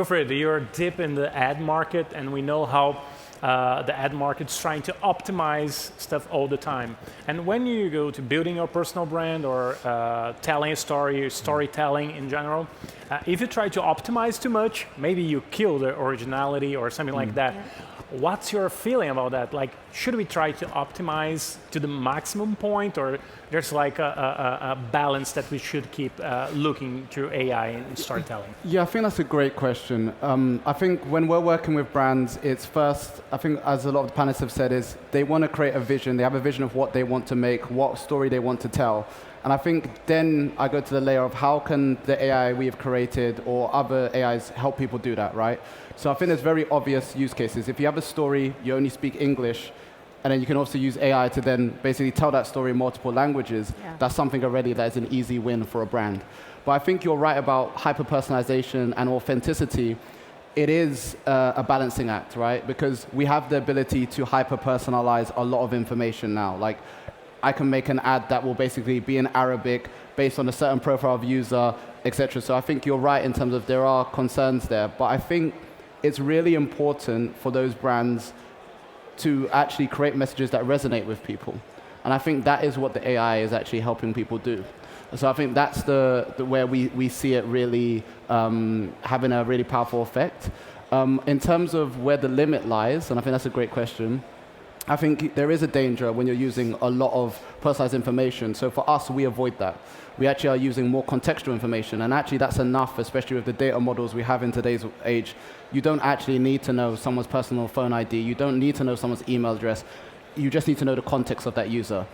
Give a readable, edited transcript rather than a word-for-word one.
Wilfrid, you're deep in the ad market, and we know how the ad market's trying to optimize stuff all the time. And when you go to building your personal brand or telling a story, storytelling in general, if you try to optimize too much, maybe you kill the originality or something like that. Yeah. What's your feeling about that? Like, should we try to optimize to the maximum point, or there's like a balance that we should keep looking through AI and storytelling? Yeah, I think that's a great question. I think when we're working with brands, it's first, I think as a lot of the panelists have said, is they want to create a vision. They have a vision of what they want to make, what story they want to tell. And I think then I go to the layer of how can the AI we have created or other AIs help people do that, right? So I think there's very obvious use cases. If you have a story, you only speak English, and then you can also use AI to then basically tell that story in multiple languages. Yeah. That's something already that is an easy win for a brand. But I think you're right about hyper-personalization and authenticity. It is a balancing act, right? Because we have the ability to hyper-personalize a lot of information now. Like, I can make an ad that will basically be in Arabic based on a certain profile of user, etc. So I think you're right in terms of there are concerns there. But I think it's really important for those brands to actually create messages that resonate with people. And I think that is what the AI is actually helping people do. So I think that's the where we see it really having a really powerful effect. In terms of where the limit lies, and I think that's a great question, I think there is a danger when you're using a lot of personalized information. So for us, we avoid that. We actually are using more contextual information, and actually that's enough, especially with the data models we have in today's age. You don't actually need to know someone's personal phone ID. You don't need to know someone's email address. You just need to know the context of that user.